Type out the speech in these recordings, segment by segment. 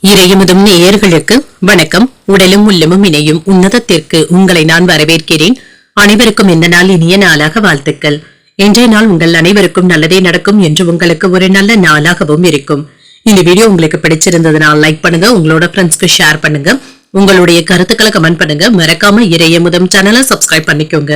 இறையமுதும் நேயர்களுக்கு வணக்கம். உடலும் உள்ளமும் இணையும் உன்னதத்திற்கு உங்களை நான் வரவேற்கிறேன். அனைவருக்கும் இந்த நாள் இனிய நாளாக வாழ்த்துக்கள். இன்றைய நாள் உங்கள் அனைவருக்கும் நல்லதே நடக்கும் என்று உங்களுக்கு ஒரு நல்ல நாளாகவும் இருக்கும். இந்த வீடியோ உங்களுக்கு பிடிச்சிருந்ததுனால் லைக் பண்ணுங்க, உங்களோட ஃப்ரெண்ட்ஸ்க்கு ஷேர் பண்ணுங்க, உங்களுடைய கருத்துக்களை கமெண்ட் பண்ணுங்க. மறக்காம இறையமுதும் சேனலை சப்ஸ்கிரைப் பண்ணிக்கோங்க.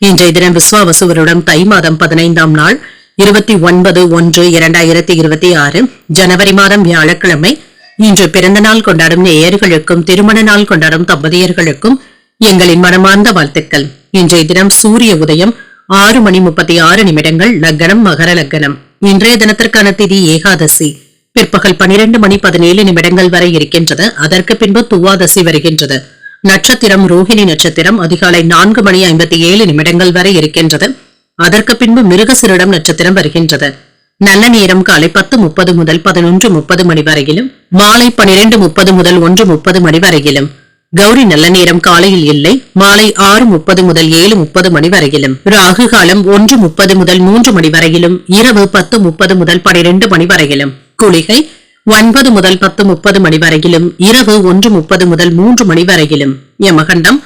இன்றைய தினம் விஸ்வாவசு வருடம் தை மாதம் 15ஆம் நாள் 29/1/2026 ஜனவரி மாதம் வியாழக்கிழமை. இன்று பிறந்த நாள் கொண்டாடும் நேயர்களுக்கும் திருமண நாள் கொண்டாடும் தம்பதியர்களுக்கும் எங்களின் மனமார்ந்த வாழ்த்துக்கள். இன்றைய தினம் சூரிய உதயம் 6:36 லக்னம் மகர லக்னம். இன்றைய தினத்திற்கான திதி ஏகாதசி பிற்பகல் 12:17 வரை இருக்கின்றது. அதற்கு பின்பு துவாதசி வருகின்றது. நட்சத்திரம் ரோஹிணி நட்சத்திரம் அதிகாலை 4:57 வரை இருக்கின்றது. அதற்கு பின்பு மிருகசிரிடம் நட்சத்திரம் வருகின்றது. நல்ல நேரம் காலை 10:30 முதல் 11:30 மணி வரையிலும், மாலை 12:30 முதல் 1:30 வரையிலும். கௌரி நல்ல நேரம் காலையில் இல்லை, மாலை 6:30 முதல் 7:30 மணி வரையிலும். ராகு காலம் 1:30 முதல் 3 மணி வரையிலும், இரவு 10:30 முதல் 12 மணி வரையிலும். குளிகை 9 முதல் 10:30 மணி வரையிலும், இரவு 1:30 முதல் 3 மணி வரையிலும். யமகண்டம்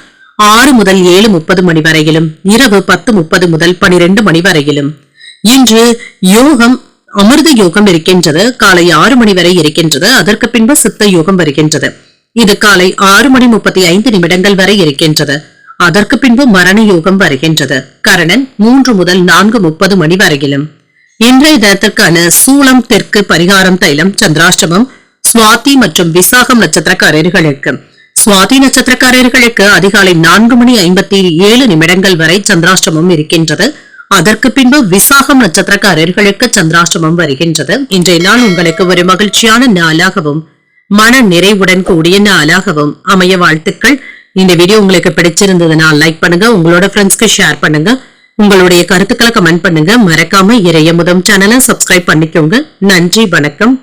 6 முதல் 7:30 மணி வரையிலும், இரவு 10:30 முதல் 12 மணி வரையிலும். இன்று யோகம் அமிர்த யோகம் இருக்கின்றது. காலை 6 மணி வரை இருக்கின்றது. அதற்கு பின்பு சித்த யோகம் வருகின்றது. இது காலை 6:35 வரை இருக்கின்றது. அதற்கு பின்பு மரண யோகம் வருகின்றது. கரணன் 3 முதல் 4:30 மணி வரையிலும். இன்றைய தினத்திற்கான சூளம் தெற்கு பரிகாரம் தைலம் சந்திராஷ்டமம் சுவாதி மற்றும் விசாகம் நட்சத்திரக்காரர்களுக்கு. சுவாதி நட்சத்திரக்காரர்களுக்கு அதிகாலை 4:57 வரை சந்திராஷ்டமம் இருக்கின்றது. அதற்கு பின்பு விசாகம் நட்சத்திரக்காரர்களுக்கு சந்திராஷ்டமம் வருகின்றது. இன்றைய நாள் உங்களுக்கு ஒரு மகிழ்ச்சியான நாளாகவும் மன நிறைவுடன் கூடிய நாளாகவும் அமைய வாழ்த்துக்கள். இந்த வீடியோ உங்களுக்கு பிடிச்சிருந்ததுனால் லைக் பண்ணுங்க, உங்களோட ஃப்ரெண்ட்ஸ்க்கு ஷேர் பண்ணுங்க, உங்களுடைய கருத்துக்களை கமெண்ட் பண்ணுங்க. மறக்காம இறையமுதம் சேனலை சப்ஸ்கிரைப் பண்ணிக்கோங்க. நன்றி, வணக்கம்.